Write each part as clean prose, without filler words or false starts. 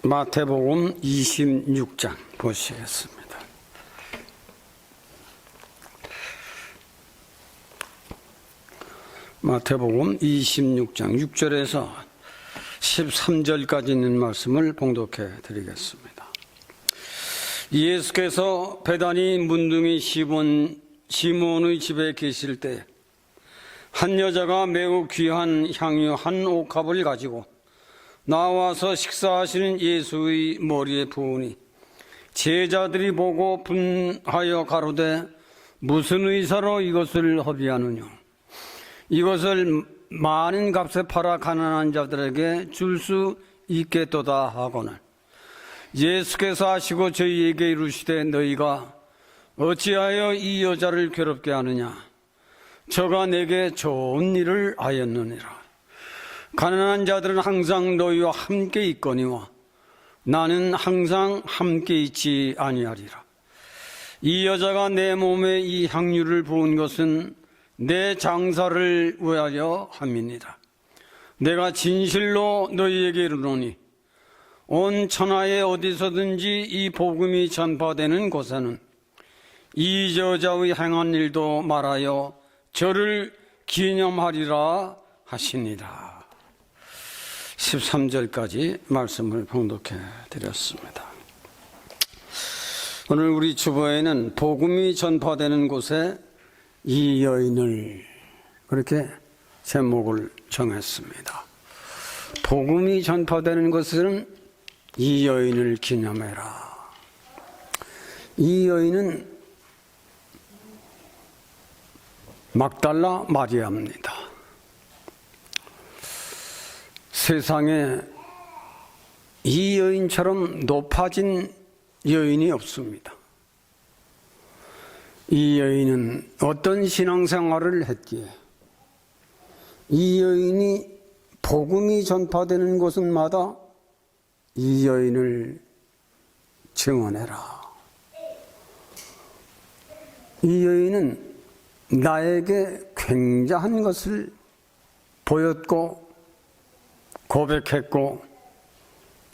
마태복음 26장 보시겠습니다. 마태복음 26장 6절에서 13절까지 있는 말씀을 봉독해 드리겠습니다. 예수께서 베다니 문둥이 시몬의 집에 계실 때 한 여자가 매우 귀한 향유 한 옥합을 가지고 나와서 식사하시는 예수의 머리에 부으니 제자들이 보고 분하여 가로되 무슨 의사로 이것을 허비하느냐, 이것을 많은 값에 팔아 가난한 자들에게 줄 수 있겠도다 하거늘 예수께서 하시고 저희에게 이르시되 너희가 어찌하여 이 여자를 괴롭게 하느냐, 저가 내게 좋은 일을 하였느니라. 가난한 자들은 항상 너희와 함께 있거니와 나는 항상 함께 있지 아니하리라. 이 여자가 내 몸에 이 향유를 부은 것은 내 장사를 위하여 함이니라. 내가 진실로 너희에게 이르노니 온 천하에 어디서든지 이 복음이 전파되는 곳에는 이 여자의 행한 일도 말하여 저를 기념하리라 하시니라. 13절까지 말씀을 봉독해 드렸습니다. 오늘 우리 주보에는 복음이 전파되는 곳에 이 여인을 그렇게 제목을 정했습니다. 복음이 전파되는 곳은 이 여인을 기념해라. 이 여인은 막달라 마리아입니다. 세상에 이 여인처럼 높아진 여인이 없습니다. 이 여인은 어떤 신앙생활을 했기에 이 여인이 복음이 전파되는 곳마다 이 여인을 증언해라. 이 여인은 나에게 굉장한 것을 보였고 고백했고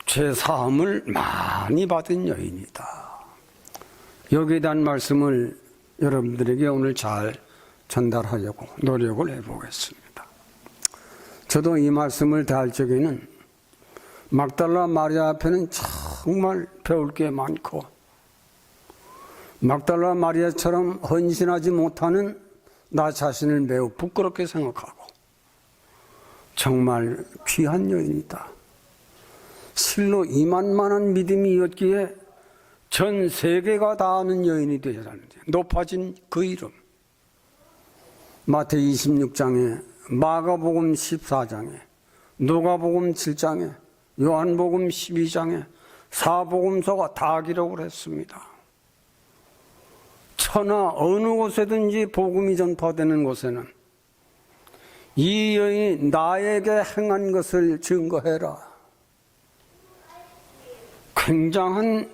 죄사함을 많이 받은 여인이다. 여기에 대한 말씀을 여러분들에게 오늘 잘 전달하려고 노력을 해보겠습니다. 저도 이 말씀을 다할 적에는 막달라 마리아 앞에는 정말 배울 게 많고 막달라 마리아처럼 헌신하지 못하는 나 자신을 매우 부끄럽게 생각하고 정말 귀한 여인이다. 실로 이만만한 믿음이었기에 전 세계가 다 아는 여인이 되었는데 높아진 그 이름, 마태 26장에 마가복음 14장에 누가복음 7장에 요한복음 12장에 사복음서가 다 기록을 했습니다. 천하 어느 곳에든지 복음이 전파되는 곳에는 이 여인이 나에게 행한 것을 증거해라. 굉장한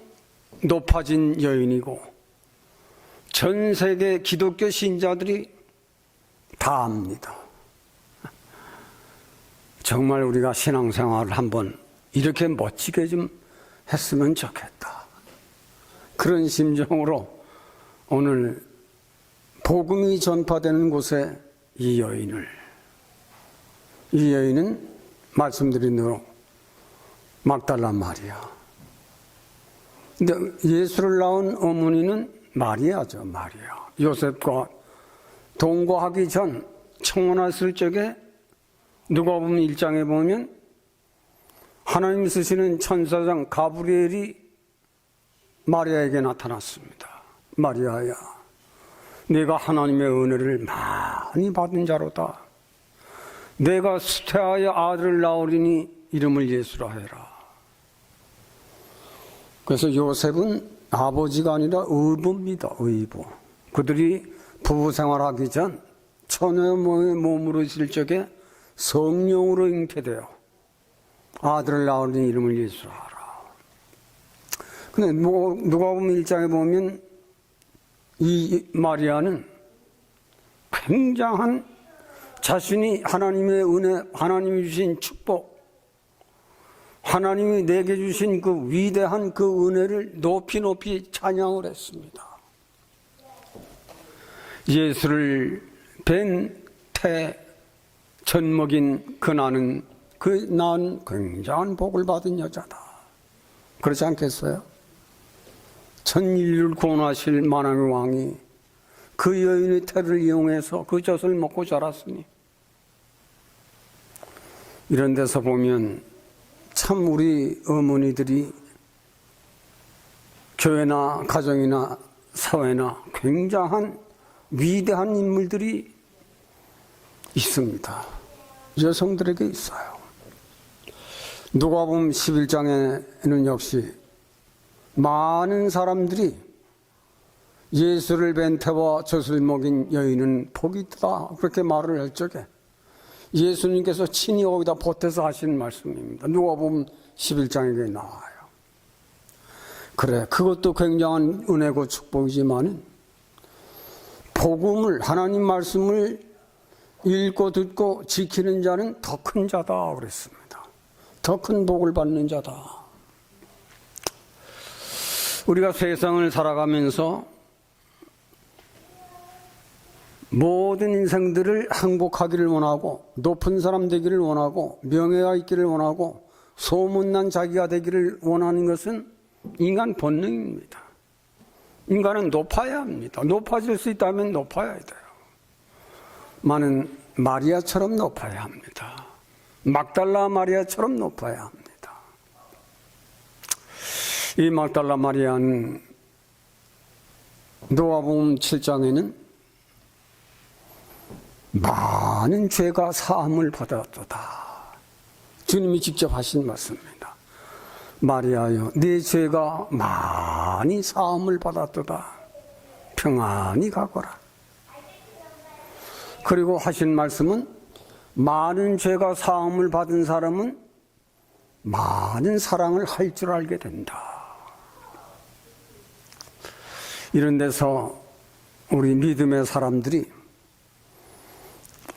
높아진 여인이고 전 세계 기독교 신자들이 다 압니다. 정말 우리가 신앙생활을 한번 이렇게 멋지게 좀 했으면 좋겠다. 그런 심정으로 오늘 복음이 전파되는 곳에 이 여인은 말씀드린 대로 막달라 마리아. 근데 예수를 낳은 어머니는 마리아죠, 마리아. 요셉과 동거하기 전 청혼했을 적에 누가복음 1장에 보면 하나님 쓰시는 천사장 가브리엘이 마리아에게 나타났습니다. 마리아야, 내가 하나님의 은혜를 많이 받은 자로다. 내가 수태하여 아들을 낳으리니 이름을 예수라 해라. 그래서 요셉은 아버지가 아니라 의부입니다. 의부. 그들이 부부 생활하기 전 처녀의 몸으로 있을 적에 성령으로 잉태되어 아들을 낳으리니 이름을 예수라 하라. 근데 누가복음 1장에 보면 이 마리아는 굉장한 자신이 하나님의 은혜, 하나님이 주신 축복, 하나님이 내게 주신 그 위대한 그 은혜를 높이 높이 찬양을 했습니다. 예수를 뵌 젖먹인 난 굉장한 복을 받은 여자다. 그렇지 않겠어요? 전 인류를 구원하실 만왕의 왕이 그 여인의 태를 이용해서 그 젖을 먹고 자랐으니, 이런 데서 보면 참 우리 어머니들이 교회나 가정이나 사회나 굉장한 위대한 인물들이 있습니다. 여성들에게 있어요. 누가복음 11장에는 역시 많은 사람들이 예수를 뵌 태와 젖을 먹인 여인은 복이 있다 그렇게 말을 할 적에 예수님께서 친히 거기다 보태서 하신 말씀입니다. 누가복음 11장에 나와요. 그래, 그것도 굉장한 은혜고 축복이지만 복음을, 하나님 말씀을 읽고 듣고 지키는 자는 더 큰 자다 그랬습니다. 더 큰 복을 받는 자다. 우리가 세상을 살아가면서 모든 인생들을 행복하기를 원하고, 높은 사람 되기를 원하고, 명예가 있기를 원하고, 소문난 자기가 되기를 원하는 것은 인간 본능입니다. 인간은 높아야 합니다. 높아질 수 있다면 높아야 돼요. 많은 마리아처럼 높아야 합니다. 막달라 마리아처럼 높아야 합니다. 이 막달라 마리아는 누가복음 7장에는 많은 죄가 사함을 받았도다. 주님이 직접 하신 말씀입니다. 마리아여, 네 죄가 많이 사함을 받았도다. 평안히 가거라. 그리고 하신 말씀은 많은 죄가 사함을 받은 사람은 많은 사랑을 할 줄 알게 된다. 이런 데서 우리 믿음의 사람들이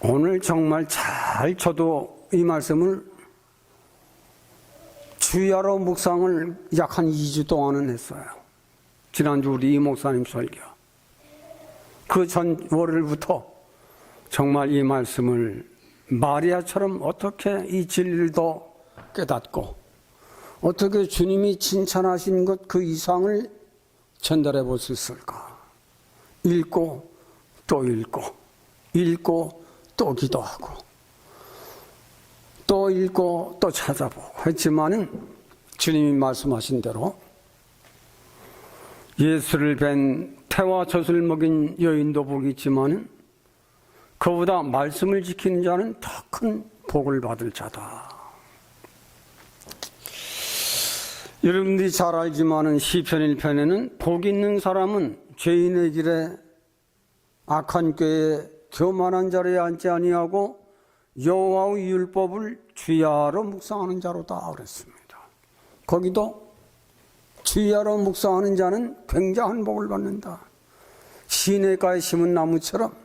오늘 정말 잘 저도 이 말씀을 주야로 묵상을 약 한 2주 동안은 했어요. 지난주 우리 이 목사님 설교. 그 전 월요일부터 정말 이 말씀을 마리아처럼 어떻게 이 진리를 더 깨닫고 어떻게 주님이 칭찬하신 것 그 이상을 전달해 볼 수 있을까. 읽고 또 읽고, 읽고 또 기도하고, 또 읽고 또 찾아보고 했지만은 주님이 말씀하신 대로 예수를 뵌 태와 젖을 먹인 여인도 복이 있지만은 그보다 말씀을 지키는 자는 더 큰 복을 받을 자다. 여러분들이 잘 알지만은 시편 1편에는 복 있는 사람은 죄인의 길에 악한 꾀에 교만한 자리에 앉지 아니하고 여호와의 율법을 주야로 묵상하는 자로다 그랬습니다. 거기도 주야로 묵상하는 자는 굉장한 복을 받는다. 시냇가에 심은 나무처럼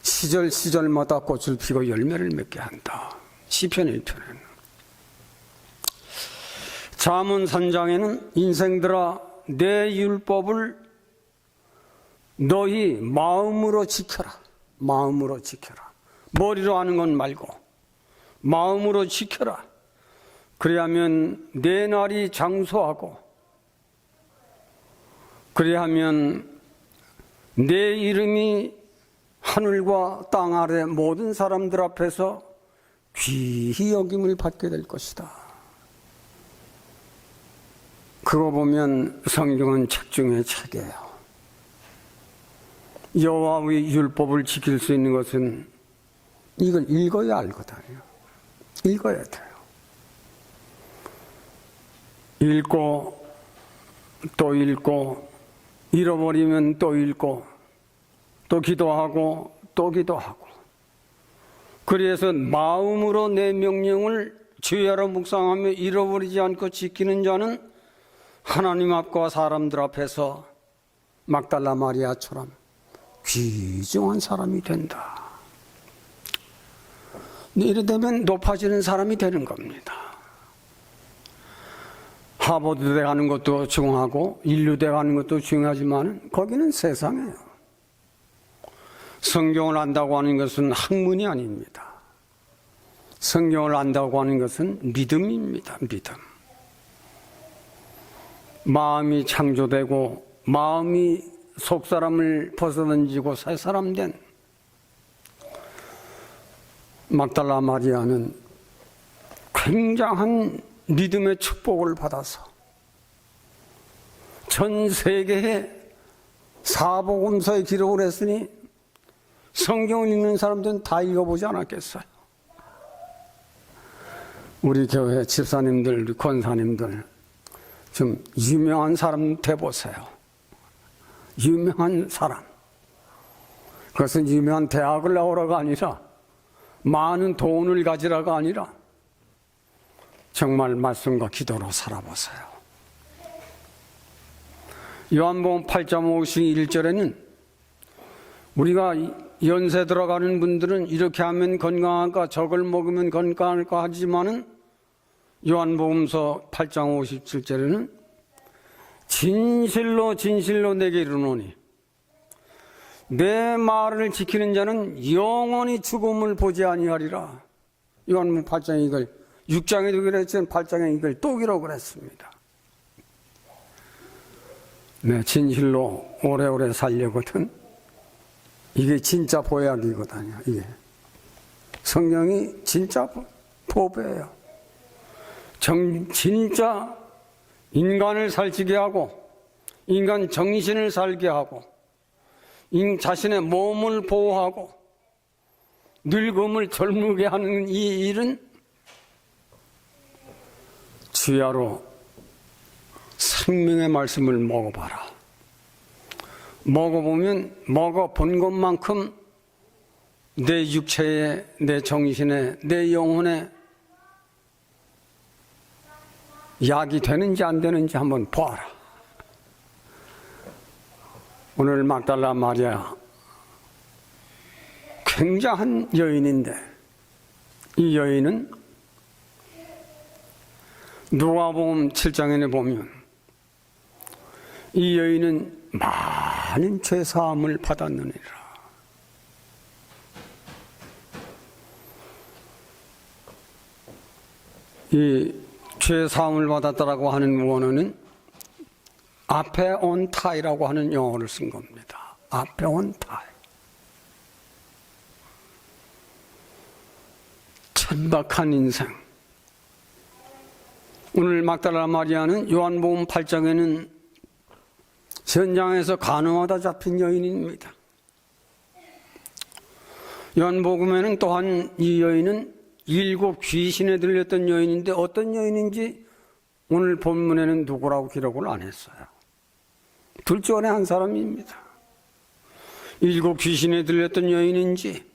시절마다 꽃을 피고 열매를 맺게 한다. 시편 1편에는. 잠언 3장에는 인생들아 내 율법을 너희 마음으로 지켜라. 마음으로 지켜라. 머리로 하는 건 말고 마음으로 지켜라. 그래야면 내 날이 장수하고, 그래야면 내 이름이 하늘과 땅 아래 모든 사람들 앞에서 귀히 여김을 받게 될 것이다. 그거 보면 성경은 책 중에 책이에요. 여호와의 율법을 지킬 수 있는 것은 이걸 읽어야 알거든요. 읽어야 돼요. 읽고 또 읽고, 잃어버리면 또 읽고, 또 기도하고 또 기도하고. 그래서 마음으로 내 명령을 주야로 묵상하며 잃어버리지 않고 지키는 자는 하나님 앞과 사람들 앞에서 막달라 마리아처럼 귀중한 사람이 된다. 이래 되면 높아지는 사람이 되는 겁니다. 하버드대 가는 것도 중요하고 인류대 가는 것도 중요하지만 거기는 세상이에요. 성경을 안다고 하는 것은 학문이 아닙니다. 성경을 안다고 하는 것은 믿음입니다. 믿음. 마음이 창조되고 마음이 속사람을 벗어던지고 새 사람 된 막달라 마리아는 굉장한 믿음의 축복을 받아서 전 세계에 사복음서에 기록을 했으니 성경을 읽는 사람들은 다 읽어보지 않았겠어요. 우리 교회 집사님들, 우리 권사님들 좀 유명한 사람 돼보세요. 유명한 사람. 그것은 유명한 대학을 나오라가 아니라 많은 돈을 가지라가 아니라 정말 말씀과 기도로 살아보세요. 요한복음 8장 51절에는 우리가 연세 들어가는 분들은 이렇게 하면 건강할까 저걸 먹으면 건강할까 하지만은 요한복음서 8장 57절에는 진실로 진실로 내게 이르노니 내 말을 지키는 자는 영원히 죽음을 보지 아니하리라. 요한복음 8장 이걸 6장에도 그랬지만 8장에 이걸 또 기록을 했습니다. 네, 진실로 오래오래 살려거든. 이게 진짜 보약이거든요. 이게 성경이 진짜 보배예요. 진짜 인간을 살찌게 하고 인간 정신을 살게 하고 자신의 몸을 보호하고 늙음을 젊게 하는 이 일은 주야로 생명의 말씀을 먹어봐라. 먹어보면 먹어본 것만큼 내 육체에, 내 정신에, 내 영혼에 약이 되는지 안 되는지 한번 보아라. 오늘 막달라 마리아 굉장한 여인인데 이 여인은 누가복음 7장에 보면 이 여인은 많은 죄사함을 받았느니라. 이 죄사함을 받았다라고 하는 원어는 앞에 온 타이라고 하는 영어를 쓴 겁니다. 앞에 온 타이. 천박한 인생. 오늘 막달라 마리아는 요한복음 8장에는 현장에서 간음하다 잡힌 여인입니다. 요한복음에는 또한 이 여인은 7 귀신에 들렸던 여인인데 어떤 여인인지 오늘 본문에는 누구라고 기록을 안 했어요. 둘 중 한 사람입니다. 7 귀신에 들렸던 여인인지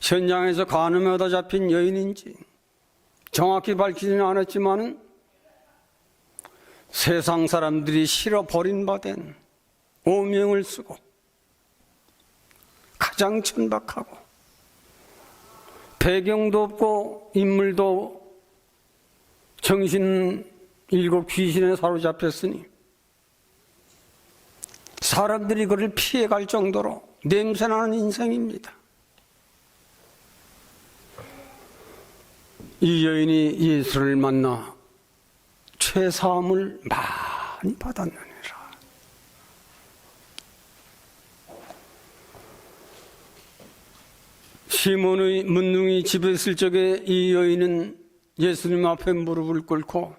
현장에서 간음하다 잡힌 여인인지 정확히 밝히지는 않았지만은 세상 사람들이 싫어 버림받은 오명을 쓰고 가장 천박하고 배경도 없고 인물도 정신 7 귀신에 사로잡혔으니 사람들이 그를 피해갈 정도로 냄새나는 인생입니다. 이 여인이 예수를 만나 죄사함을 많이 받았느니라. 시몬의 문둥이 집에 있을 적에 이 여인은 예수님 앞에 무릎을 꿇고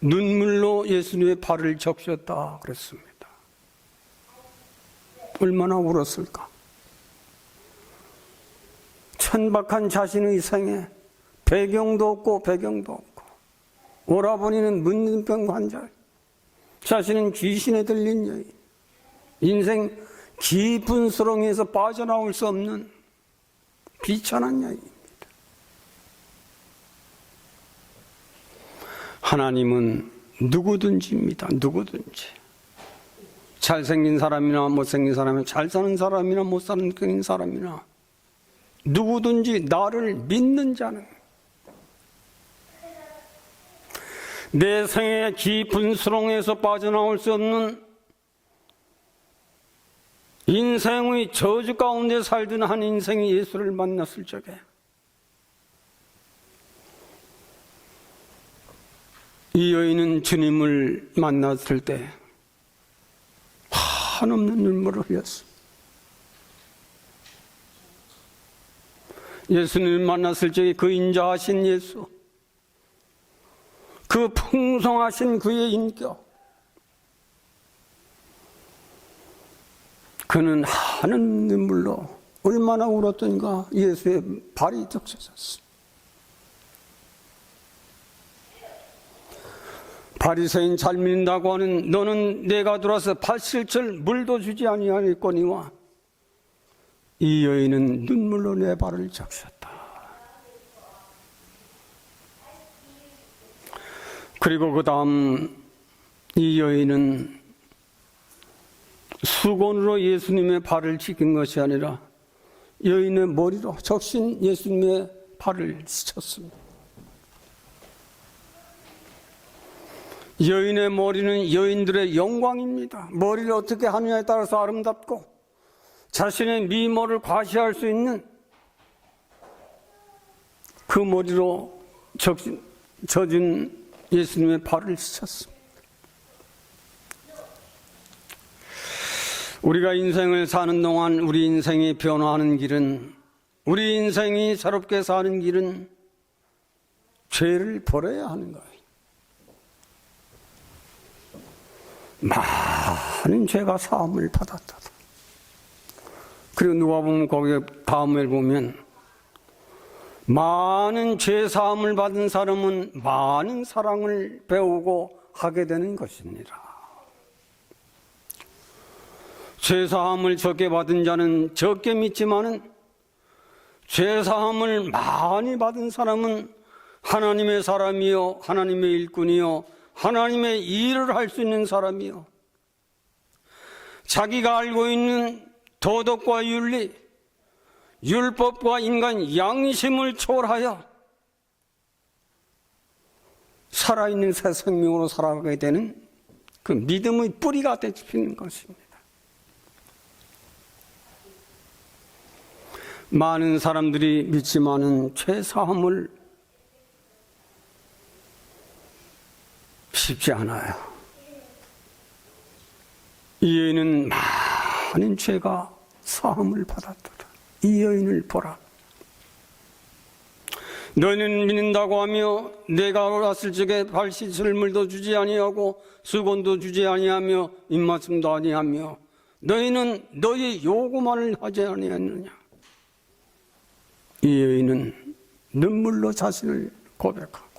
눈물로 예수님의 발을 적셨다 그랬습니다. 얼마나 울었을까? 천박한 자신의 생에 배경도 없고 오라버니는 문둥병 환자, 자신은 귀신에 들린 여인, 인생 깊은 수렁에서 빠져나올 수 없는 비천한 여인입니다. 하나님은 누구든지입니다. 누구든지. 잘생긴 사람이나 못생긴 사람이나 잘 사는 사람이나 못 사는 사람이나 누구든지 나를 믿는 자는 내 생의 깊은 수렁에서 빠져나올 수 없는 인생의 저주 가운데 살던 한 인생이 예수를 만났을 적에 이 여인은 주님을 만났을 때 한없는 눈물을 흘렸습니다. 예수님을 만났을 적에 그 인자하신 예수, 그 풍성하신 그의 인격, 그는 하는 눈물로 얼마나 울었던가 예수의 발이 적셔졌습니다. 바리새인 잘 믿는다고 하는 너는 내가 들어와서 발실철 물도 주지 아니하겠거니와 이 여인은 눈물로 내 발을 적셨다. 그리고 그 다음 이 여인은 수건으로 예수님의 발을 씻긴 것이 아니라 여인의 머리로 적신 예수님의 발을 씻었습니다. 여인의 머리는 여인들의 영광입니다. 머리를 어떻게 하느냐에 따라서 아름답고 자신의 미모를 과시할 수 있는 그 머리로 젖은 예수님의 발을 씻었습니다. 우리가 인생을 사는 동안 우리 인생이 변화하는 길은, 우리 인생이 새롭게 사는 길은 죄를 버려야 하는 거예요. 많은 죄가 사함을 받았다. 그리고 누가 보면 거기에 다음을 보면 많은 죄 사함을 받은 사람은 많은 사랑을 배우고 하게 되는 것입니다. 죄 사함을 적게 받은 자는 적게 믿지만은 죄 사함을 많이 받은 사람은 하나님의 사람이요, 하나님의 일꾼이요, 하나님의 일을 할 수 있는 사람이요, 자기가 알고 있는 도덕과 윤리, 율법과 인간 양심을 초월하여 살아있는 새 생명으로 살아가게 되는 그 믿음의 뿌리가 되는 것입니다. 많은 사람들이 믿지만은 죄 사함을 쉽지 않아요. 이 여인은 많은 죄가 사함을 받았더라. 이 여인을 보라. 너희는 믿는다고 하며 내가 왔을 적에 발 씻을 물도 주지 아니하고 수건도 주지 아니하며 입맞춤도 아니하며 너희는 너희 요구만을 하지 아니하느냐. 이 여인은 눈물로 자신을 고백하고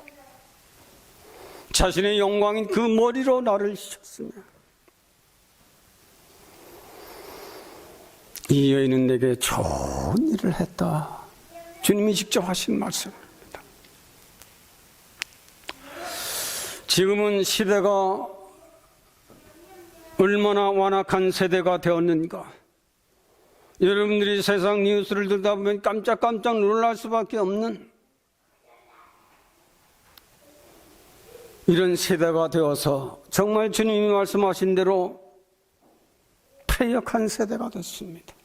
자신의 영광인 그 머리로 나를 씻었으며 이 여인은 내게 좋은 일을 했다. 주님이 직접 하신 말씀입니다. 지금은 시대가 얼마나 완악한 세대가 되었는가. 여러분들이 세상 뉴스를 듣다 보면 깜짝깜짝 놀랄 수밖에 없는 이런 세대가 되어서 정말 주님이 말씀하신 대로 패역한 세대가 됐습니다.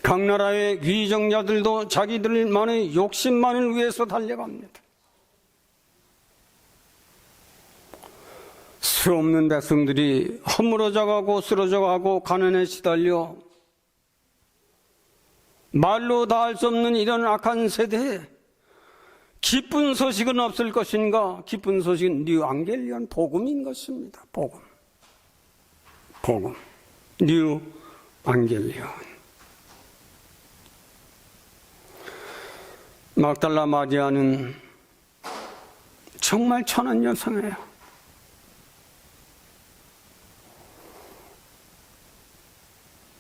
각 나라의 위정자들도 자기들만의 욕심만을 위해서 달려갑니다. 수 없는 백성들이 허물어져 가고 쓰러져 가고 가난에 시달려 말로 다 할 수 없는 이런 악한 세대에 기쁜 소식은 없을 것인가? 기쁜 소식은 뉴 안겔리온 복음인 것입니다. 복음. 뉴 안겔리온. 막달라 마리아는 정말 천한 여성이에요.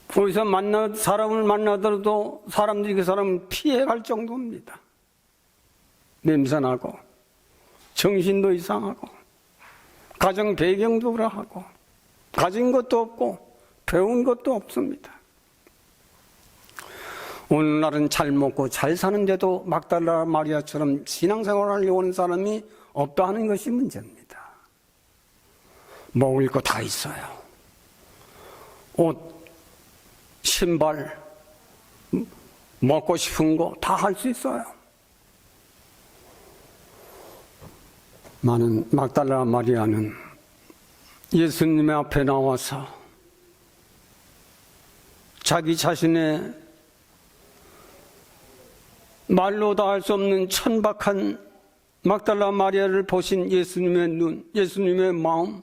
거기서 사람을 만나더라도 사람들이 그 사람을 피해갈 정도입니다. 냄새나고 정신도 이상하고 가정 배경도 그러하고 가진 것도 없고 배운 것도 없습니다. 오늘날은 잘 먹고 잘 사는데도 막달라 마리아처럼 신앙생활을 하려고 하는 사람이 없다 하는 것이 문제입니다. 먹을 거 다 있어요. 옷, 신발, 먹고 싶은 거 다 할 수 있어요. 많은 막달라 마리아는 예수님의 앞에 나와서 자기 자신의 말로 다 할 수 없는 천박한 막달라 마리아를 보신 예수님의 눈, 예수님의 마음,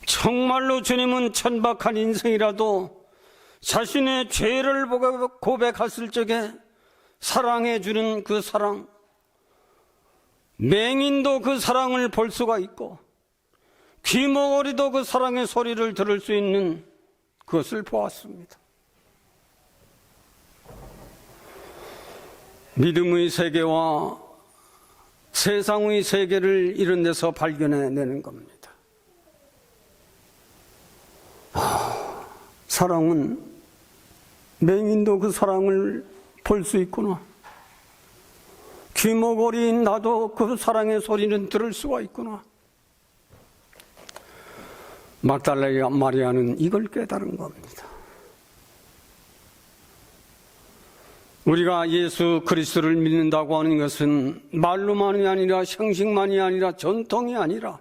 정말로 주님은 천박한 인생이라도 자신의 죄를 고백했을 적에 사랑해 주는 그 사랑, 맹인도 그 사랑을 볼 수가 있고 귀머거리도 그 사랑의 소리를 들을 수 있는 그것을 보았습니다. 믿음의 세계와 세상의 세계를 이런 데서 발견해내는 겁니다. 사랑은 맹인도 그 사랑을 볼 수 있구나. 귀머거리인 나도 그 사랑의 소리는 들을 수가 있구나. 막달라 마리아는 이걸 깨달은 겁니다. 우리가 예수 그리스도를 믿는다고 하는 것은 말로만이 아니라 형식만이 아니라 전통이 아니라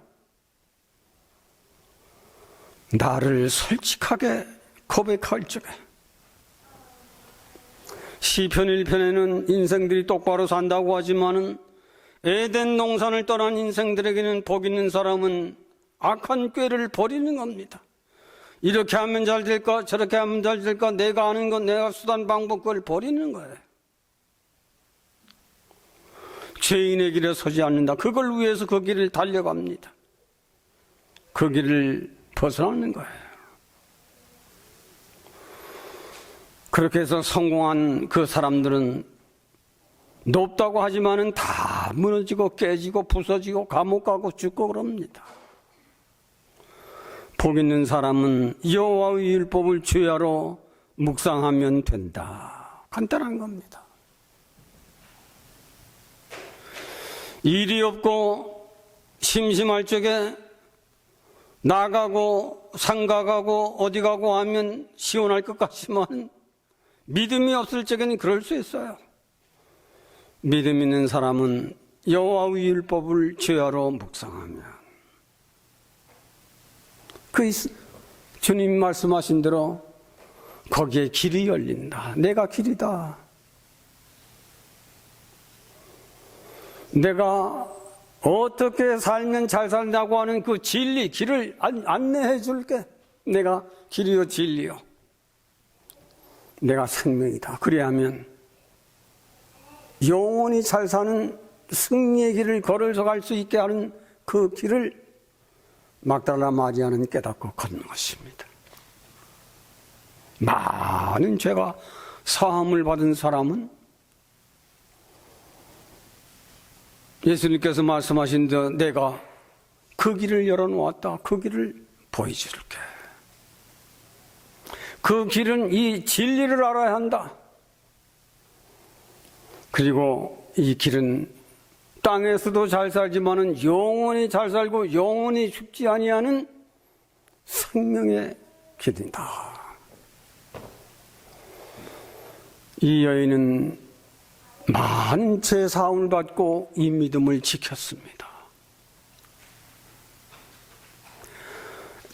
나를 솔직하게 고백할 적에, 시편 1편에는 인생들이 똑바로 산다고 하지만은 에덴 동산을 떠난 인생들에게는 복 있는 사람은 악한 꾀를 버리는 겁니다. 이렇게 하면 잘 될까, 저렇게 하면 잘 될까, 내가 아는 건, 내가 수단 방법 그걸 버리는 거예요. 죄인의 길에 서지 않는다. 그걸 위해서 그 길을 달려갑니다. 그 길을 벗어나는 거예요. 그렇게 해서 성공한 그 사람들은 높다고 하지만은 다 무너지고 깨지고 부서지고 감옥 가고 죽고 그럽니다. 복 있는 사람은 여호와의 율법을 주야로 묵상하면 된다. 간단한 겁니다. 일이 없고 심심할 적에 나가고 상가 가고 어디 가고 하면 시원할 것 같지만 믿음이 없을 적에는 그럴 수 있어요. 믿음 있는 사람은 여호와의 율법을 주야로 묵상하면 그 주님 말씀하신 대로 거기에 길이 열린다. 내가 길이다. 내가 어떻게 살면 잘 살다고 하는 그 진리, 길을 안내해 줄게. 내가 길이요 진리요. 내가 생명이다. 그래야 하면 영원히 잘 사는 승리의 길을 걸어서 갈 수 있게 하는 그 길을 막달라 마리아는 깨닫고 걷는 것입니다. 많은 죄가 사함을 받은 사람은 예수님께서 말씀하신 대로 내가 그 길을 열어놓았다. 그 길을 보여줄게. 그 길은 이 진리를 알아야 한다. 그리고 이 길은 땅에서도 잘 살지만은 영원히 잘 살고 영원히 죽지 아니하는 생명의 길이다. 이 여인은 많은 죄 사함을 받고 이 믿음을 지켰습니다.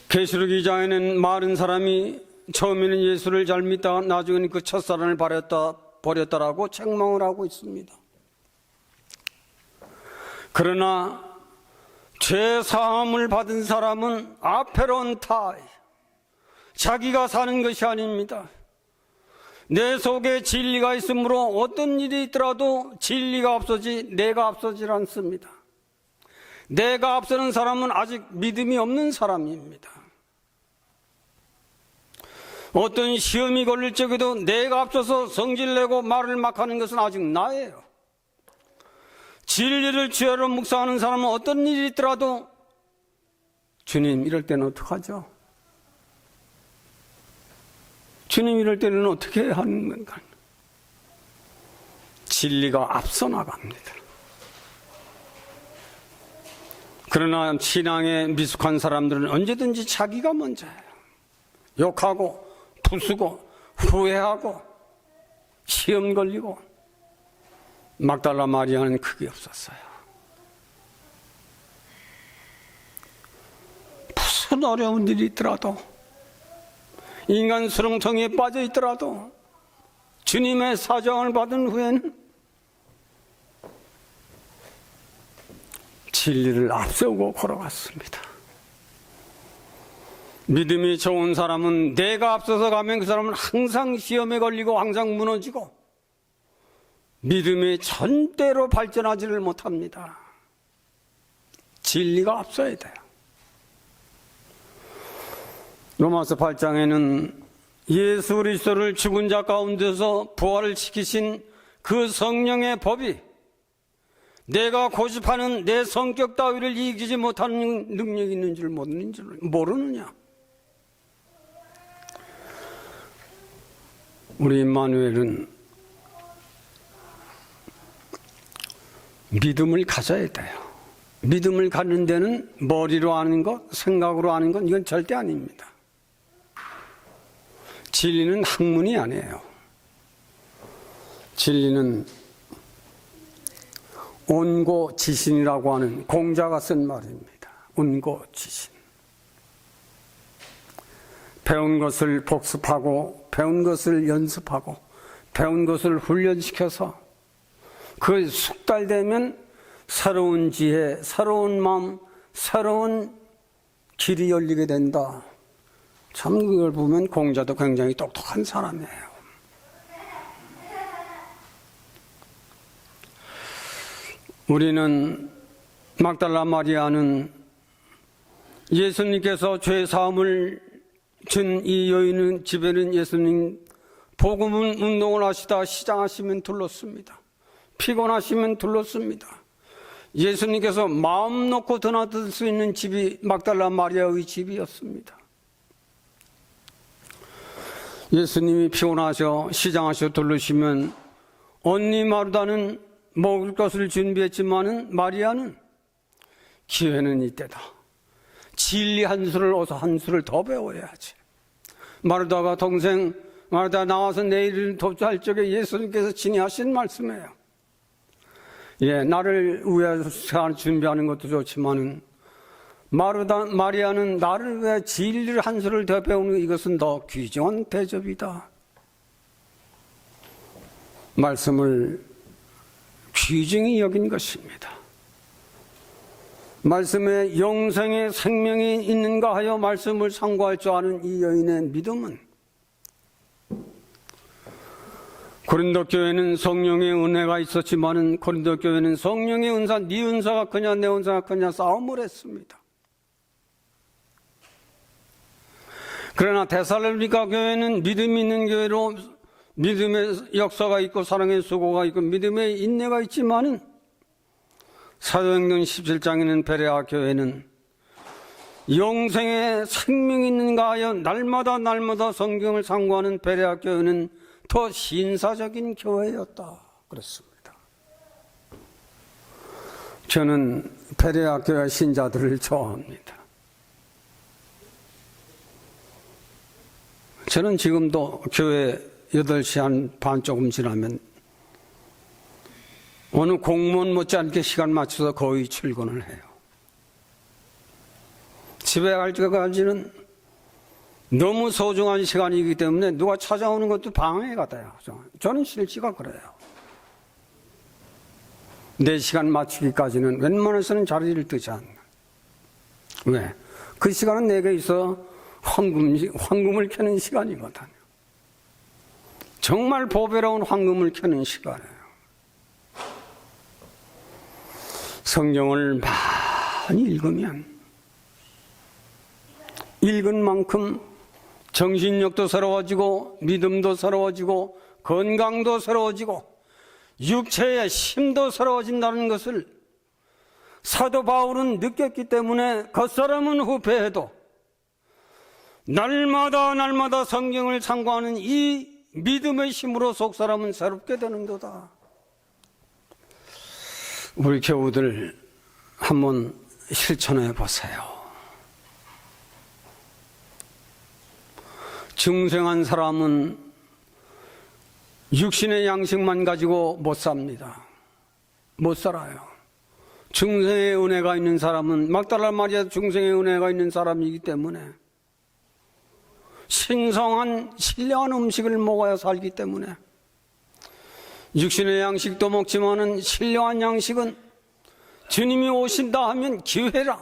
계시록 2장에는 많은 사람이 처음에는 예수를 잘 믿다가 나중에는 그 첫사랑을 버렸다라고 책망을 하고 있습니다. 그러나 죄 사함을 받은 사람은 아페론타이, 자기가 사는 것이 아닙니다. 내 속에 진리가 있으므로 어떤 일이 있더라도 진리가 앞서지 내가 앞서질 않습니다. 내가 앞서는 사람은 아직 믿음이 없는 사람입니다. 어떤 시험이 걸릴 적에도 내가 앞서서 성질내고 말을 막 하는 것은 아직 나예요. 진리를 주야로 묵상하는 사람은 어떤 일이 있더라도 주님 이럴 때는 어떡하죠? 주님 이럴 때는 어떻게 해야 하는 건가? 진리가 앞서 나갑니다. 그러나 신앙에 미숙한 사람들은 언제든지 자기가 먼저예요. 욕하고 부수고 후회하고 시험 걸리고. 막달라 마리아는 그게 없었어요. 무슨 어려운 일이 있더라도, 인간 수렁텅이에 빠져 있더라도 주님의 사정을 받은 후에는 진리를 앞세우고 걸어갔습니다. 믿음이 좋은 사람은 내가 앞서서 가면 그 사람은 항상 시험에 걸리고 항상 무너지고 믿음이 절대로 발전하지를 못합니다. 진리가 앞서야 돼요. 로마서 8장에는 예수 그리스도를 죽은 자 가운데서 부활을 시키신 그 성령의 법이 내가 고집하는 내 성격 따위를 이기지 못하는 능력이 있는 줄 모르느냐? 우리 임마누엘은 믿음을 가져야 돼요. 믿음을 갖는 데는 머리로 아는 것, 생각으로 아는 것, 이건 절대 아닙니다. 진리는 학문이 아니에요. 진리는 온고지신이라고 하는 공자가 쓴 말입니다. 온고지신. 배운 것을 복습하고 배운 것을 연습하고 배운 것을 훈련시켜서 그 숙달되면 새로운 지혜, 새로운 마음, 새로운 길이 열리게 된다. 참 그걸 보면 공자도 굉장히 똑똑한 사람이에요. 우리는 막달라 마리아는 예수님께서 죄 사함을 준 이 여인은 집에는 예수님 복음 운동을 하시다 시장하시면 둘렀습니다. 피곤하시면 둘렀습니다. 예수님께서 마음 놓고 드나들 수 있는 집이 막달라 마리아의 집이었습니다. 예수님이 피곤하셔 시장하셔 둘러시면 언니 마르다는 먹을 것을 준비했지만은 마리아는 기회는 이때다. 진리 한 수를 어서 한 수를 더 배워야지. 마르다가 동생 마르다 나와서 내일을 돕자 할 적에 예수님께서 친히 하신 말씀이에요. 예, 나를 위해서 준비하는 것도 좋지만은 마리아는 나를 위해 진리를 한 수를 더 배우는 이것은 더 귀중한 대접이다. 말씀을 귀중히 여긴 것입니다. 말씀에 영생의 생명이 있는가 하여 말씀을 상고할 줄 아는 이 여인의 믿음은 고린도 교회는 성령의 은혜가 있었지만은 고린도 교회는 성령의 은사, 네 은사가 크냐 내 은사가 크냐 싸움을 했습니다. 그러나 데살로니가 교회는 믿음이 있는 교회로 믿음의 역사가 있고 사랑의 수고가 있고 믿음의 인내가 있지만은 사도행전 17장에는 베레아 교회는 영생의 생명이 있는가 하여 날마다 성경을 상고하는 베레아 교회는 더 신사적인 교회였다 그랬습니다. 저는 베레아 교회 신자들을 좋아합니다. 저는 지금도 교회 8시 한 반 조금 지나면 어느 공무원 못지않게 시간 맞춰서 거의 출근을 해요. 집에 갈 때까지는 너무 소중한 시간이기 때문에 누가 찾아오는 것도 방해가 돼요. 저는 실제가 그래요. 4시간 맞추기까지는 웬만해서는 자리를 뜨지 않나. 왜? 그 시간은 내게 있어 황금을 켜는 시간이거든요. 정말 보배로운 황금을 켜는 시간이에요. 성경을 많이 읽으면 읽은 만큼 정신력도 새로워지고 믿음도 새로워지고 건강도 새로워지고 육체의 힘도 새로워진다는 것을 사도 바울은 느꼈기 때문에 겉사람은 후패해도 날마다 성경을 참고하는 이 믿음의 힘으로 속사람은 새롭게 되는도다. 우리 교우들 한번 실천해 보세요. 중생한 사람은 육신의 양식만 가지고 못 삽니다. 못 살아요. 중생의 은혜가 있는 사람은, 막달라 마리아 중생의 은혜가 있는 사람이기 때문에 신성한 신령한 음식을 먹어야 살기 때문에, 육신의 양식도 먹지만은 신령한 양식은 주님이 오신다 하면 기회라.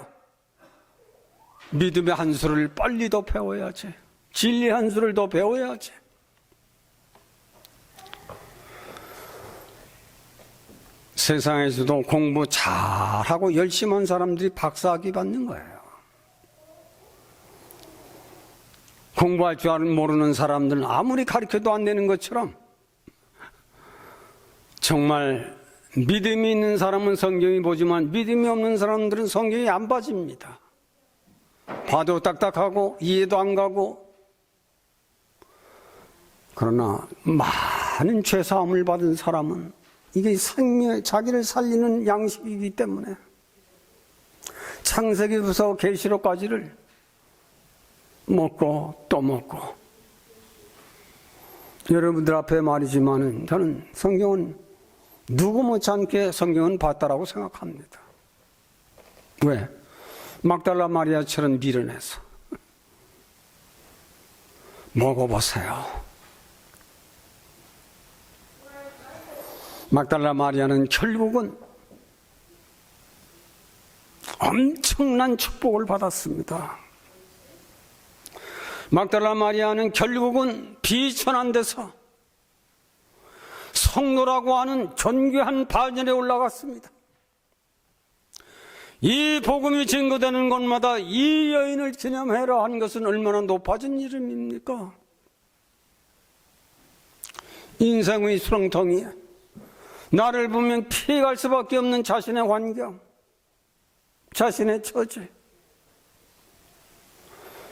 믿음의 한 수를 빨리 더 배워야지. 진리의 한 수를 더 배워야지. 세상에서도 공부 잘하고 열심히 한 사람들이 박사학위 받는 거예요. 공부할 줄 모르는 사람들은 아무리 가르쳐도 안 되는 것처럼, 정말 믿음이 있는 사람은 성경이 보지만 믿음이 없는 사람들은 성경이 안 봐집니다. 봐도 딱딱하고 이해도 안 가고. 그러나 많은 죄사함을 받은 사람은 이게 생명의 자기를 살리는 양식이기 때문에 창세기부터 계시록까지를 먹고 또 먹고. 여러분들 앞에 말이지만은 저는 성경은 누구 못지않게 성경은 봤다라고 생각합니다. 왜? 막달라 마리아처럼 밀어내서 먹어보세요. 막달라 마리아는 결국은 엄청난 축복을 받았습니다. 막달라 마리아는 결국은 비천한 데서 성로라고 하는 존귀한 반열에 올라갔습니다. 이 복음이 증거되는 곳마다 이 여인을 기념해라 한 것은 얼마나 높아진 이름입니까? 인생의 수렁텅이에 나를 보면 피해갈 수밖에 없는 자신의 환경, 자신의 처지.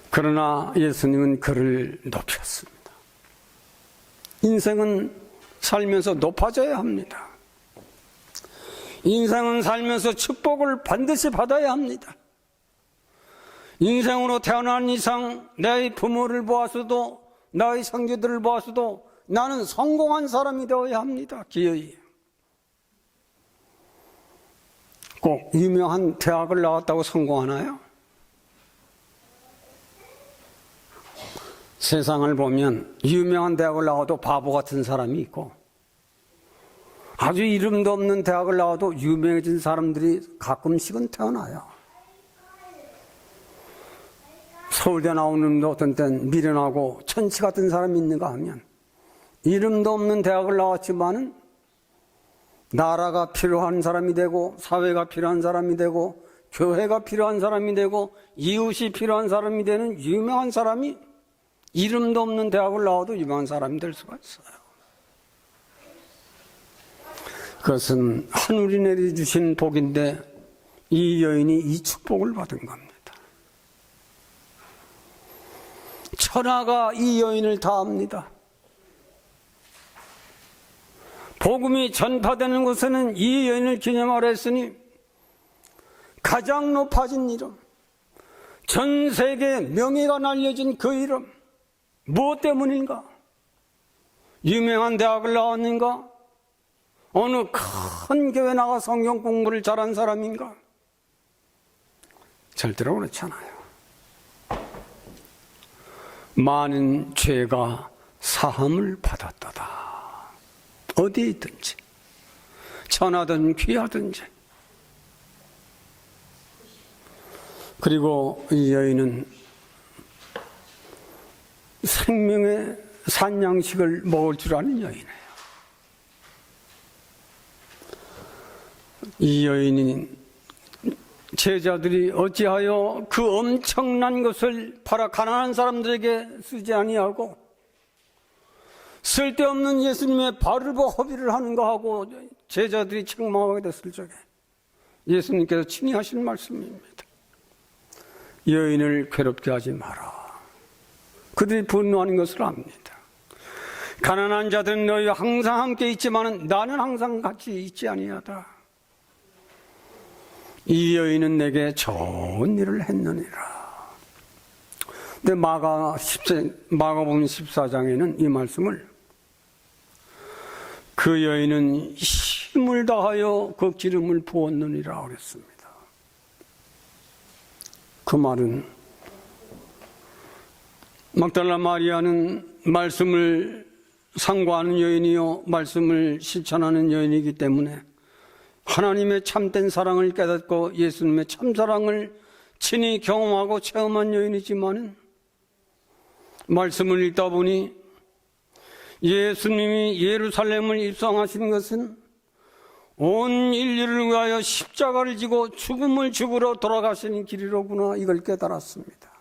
그러나 예수님은 그를 높였습니다. 인생은 살면서 높아져야 합니다. 인생은 살면서 축복을 반드시 받아야 합니다. 인생으로 태어난 이상 내 부모를 보아서도, 나의 형제들을 보아서도 나는 성공한 사람이 되어야 합니다. 기어이. 꼭 유명한 대학을 나왔다고 성공하나요? 세상을 보면 유명한 대학을 나와도 바보 같은 사람이 있고, 아주 이름도 없는 대학을 나와도 유명해진 사람들이 가끔씩은 태어나요. 서울대 나오는 놈도 어떤 땐 미련하고 천치 같은 사람이 있는가 하면, 이름도 없는 대학을 나왔지만은 나라가 필요한 사람이 되고, 사회가 필요한 사람이 되고, 교회가 필요한 사람이 되고, 이웃이 필요한 사람이 되는 유명한 사람이 이름도 없는 대학을 나와도 유명한 사람이 될 수가 있어요. 그것은 하늘이 내려주신 복인데 이 여인이 이 축복을 받은 겁니다. 천하가 이 여인을 다 압니다. 복음이 전파되는 곳에는 이 여인을 기념하라 했으니 가장 높아진 이름, 전 세계에 명예가 날려진 그 이름, 무엇 때문인가? 유명한 대학을 나왔는가? 어느 큰 교회 나가 성경 공부를 잘한 사람인가? 절대로 그렇지 않아요. 많은 죄가 사함을 받았도다. 어디에 있든지, 천하든 귀하든지. 그리고 이 여인은 생명의 산양식을 먹을 줄 아는 여인이에요. 이 여인이 제자들이 어찌하여 그 엄청난 것을 팔아 가난한 사람들에게 쓰지 아니하고 쓸데없는 예수님의 발을 보고 허비를 하는가 하고 제자들이 책망하게 됐을 적에 예수님께서 친히 하신 말씀입니다. 여인을 괴롭게 하지 마라. 그들이 분노하는 것을 압니다. 가난한 자들은 너희와 항상 함께 있지만 나는 항상 같이 있지 아니하다. 이 여인은 내게 좋은 일을 했느니라. 근데 마가복음 14장에는 이 말씀을 그 여인은 힘을 다하여 그 기름을 부었느니라 그랬습니다. 그 말은 막달라 마리아는 말씀을 상고하는 여인이요 말씀을 실천하는 여인이기 때문에 하나님의 참된 사랑을 깨닫고 예수님의 참사랑을 친히 경험하고 체험한 여인이지만 말씀을 읽다 보니 예수님이 예루살렘을 입성하신 것은 온 인류를 위하여 십자가를 지고 죽음을 죽으러 돌아가시는 길이로구나, 이걸 깨달았습니다.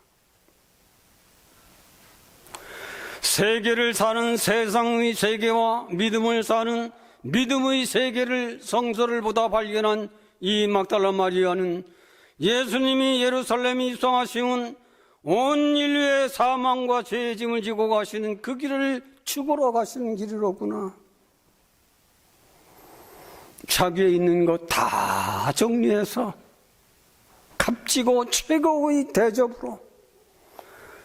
세계를 사는 세상의 세계와 믿음을 사는 믿음의 세계를 성서를 보다 발견한 이 막달라 마리아는 예수님이 예루살렘에 입성하시면 온 인류의 사망과 죄의 짐을 지고 가시는 그 길을 죽으러 가시는 길이로구나. 자기의 있는 것 다 정리해서 값지고 최고의 대접으로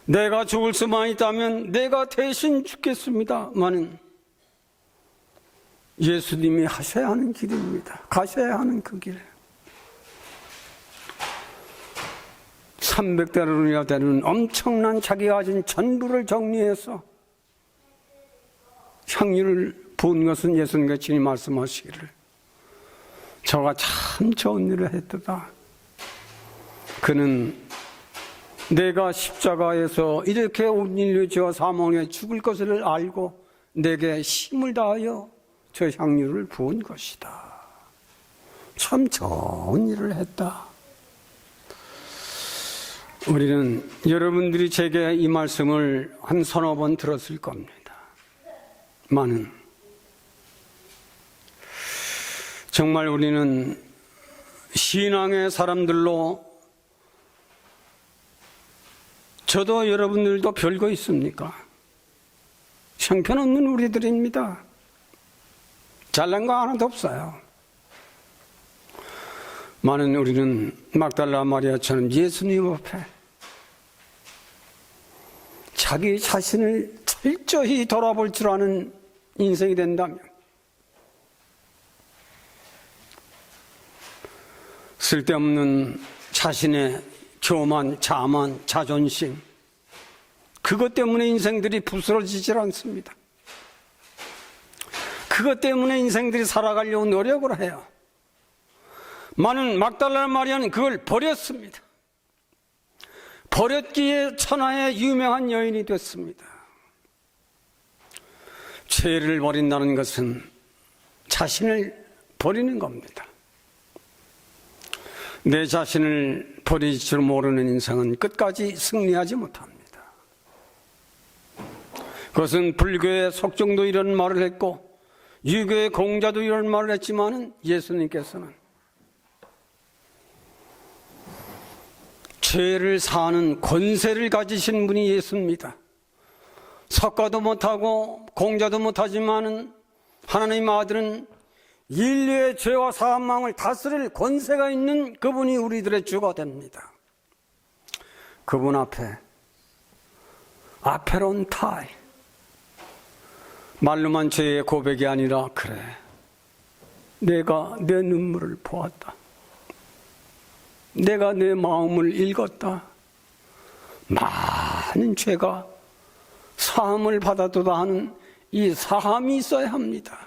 내가 죽을 수만 있다면 내가 대신 죽겠습니다만은 예수님이 하셔야 하는 길입니다. 가셔야 하는 그 길. 300대로나 되는 엄청난 자기가 가진 전부를 정리해서 향유를 부은 것은 예수님께서 친히 말씀하시기를 저가 참 좋은 일을 했도다. 그는 내가 십자가에서 이렇게 온 인류 죄와 사망에 죽을 것을 알고 내게 힘을 다하여 저 향유를 부은 것이다. 참 좋은 일을 했다. 우리는 여러분들이 제게 이 말씀을 한 서너 번 들었을 겁니다. 많은 정말 우리는 신앙의 사람들로 저도 여러분들도 별거 있습니까? 형편없는 우리들입니다. 잘난 거 하나도 없어요. 많은 우리는 막달라 마리아처럼 예수님 앞에 자기 자신을 철저히 돌아볼 줄 아는 인생이 된다면 쓸데없는 자신의 교만, 자만, 자존심 그것 때문에 인생들이 부스러지질 않습니다. 그것 때문에 인생들이 살아가려고 노력을 해요. 많은 막달라 마리아는 그걸 버렸습니다. 버렸기에 천하의 유명한 여인이 됐습니다. 죄를 버린다는 것은 자신을 버리는 겁니다. 내 자신을 버릴 줄 모르는 인생은 끝까지 승리하지 못합니다. 그것은 불교의 속정도 이런 말을 했고 유교의 공자도 이런 말을 했지만 예수님께서는 죄를 사는 권세를 가지신 분이 예수입니다. 석가도 못하고 공자도 못하지만 하나님 아들은 인류의 죄와 사망을 다스릴 권세가 있는 그분이 우리들의 주가 됩니다. 그분 앞에 아페론타이 말로만 죄의 고백이 아니라 그래 내가 내 눈물을 보았다. 내가 내 마음을 읽었다. 많은 죄가 사함을 받아도다 하는 이 사함이 있어야 합니다.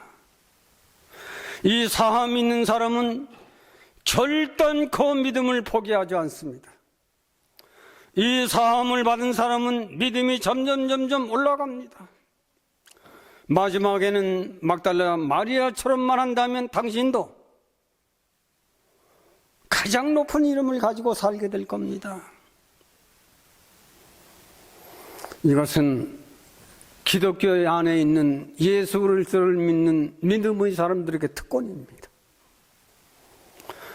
이 사함이 있는 사람은 결단코 믿음을 포기하지 않습니다. 이 사함을 받은 사람은 믿음이 점점 올라갑니다. 마지막에는 막달라 마리아처럼만 한다면 당신도 가장 높은 이름을 가지고 살게 될 겁니다. 이것은 기독교 안에 있는 예수 그리스도를 믿는 믿음의 사람들에게 특권입니다.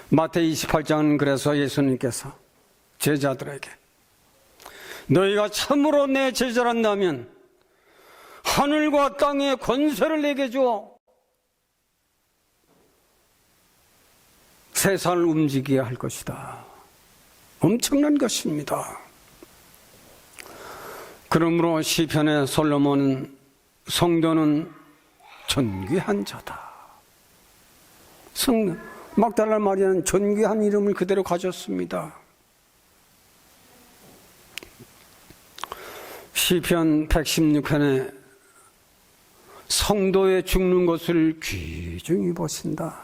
마태복음 28장은 그래서 예수님께서 제자들에게 너희가 참으로 내 제자란다면 하늘과 땅의 권세를 내게 주어 세상을 움직이게 할 것이다. 엄청난 것입니다. 그러므로 시편의 솔로몬은 성도는 존귀한 자다. 막달라 마리아는 존귀한 이름을 그대로 가졌습니다. 시편 116편에 성도의 죽는 것을 귀중히 보신다.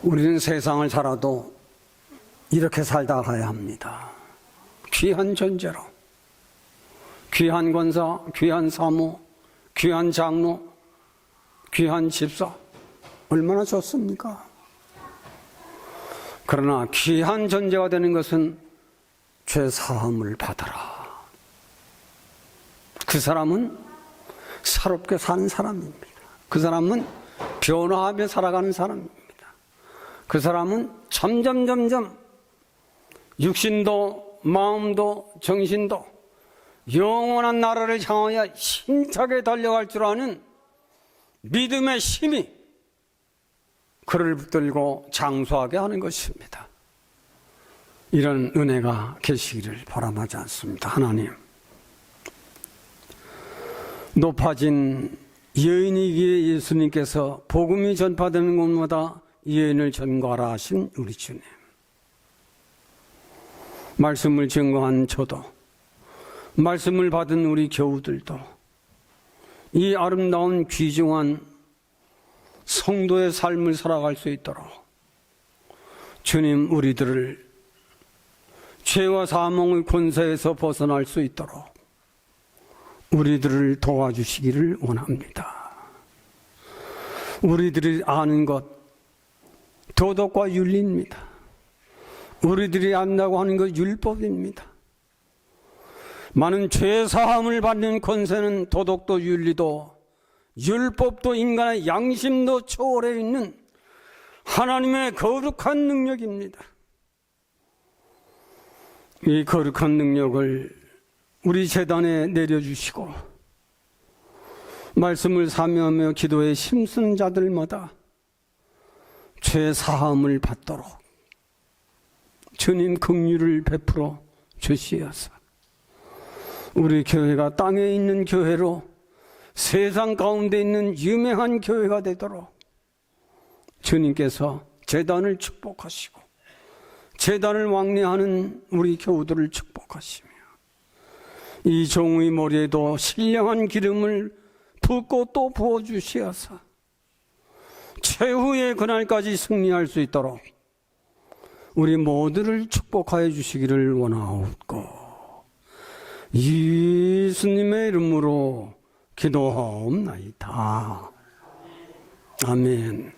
우리는 세상을 살아도 이렇게 살다 가야 합니다. 귀한 존재로, 귀한 권사, 귀한 사모, 귀한 장로, 귀한 집사, 얼마나 좋습니까? 그러나 귀한 존재가 되는 것은 죄 사함을 받아라. 그 사람은 사롭게 사는 사람입니다. 그 사람은 변화하며 살아가는 사람입니다. 그 사람은 점점 육신도 마음도 정신도 영원한 나라를 향하여 힘차게 달려갈 줄 아는 믿음의 힘이 그를 붙들고 장수하게 하는 것입니다. 이런 은혜가 계시기를 바람하지 않습니다. 하나님, 높아진 여인이기에 예수님께서 복음이 전파되는 곳마다 여인을 전가하라 하신 우리 주님, 말씀을 증거한 저도, 말씀을 받은 우리 교우들도 이 아름다운 귀중한 성도의 삶을 살아갈 수 있도록 주님, 우리들을 죄와 사망의 권세에서 벗어날 수 있도록 우리들을 도와주시기를 원합니다. 우리들이 아는 것, 도덕과 윤리입니다. 우리들이 안다고 하는 것, 율법입니다. 많은 죄 사함을 받는 권세는 도덕도 윤리도 율법도 인간의 양심도 초월해 있는 하나님의 거룩한 능력입니다. 이 거룩한 능력을 우리 재단에 내려주시고 말씀을 사모하며 기도에 힘쓰는 자들마다 죄 사함을 받도록 주님 긍휼을 베풀어 주시어서 우리 교회가 땅에 있는 교회로 세상 가운데 있는 유명한 교회가 되도록 주님께서 재단을 축복하시고 재단을 왕래하는 우리 교우들을 축복하시며 이 종의 머리에도 신령한 기름을 붓고 또 부어주시어서 최후의 그날까지 승리할 수 있도록 우리 모두를 축복하여 주시기를 원하옵고 예수님의 이름으로 기도하옵나이다. 아멘.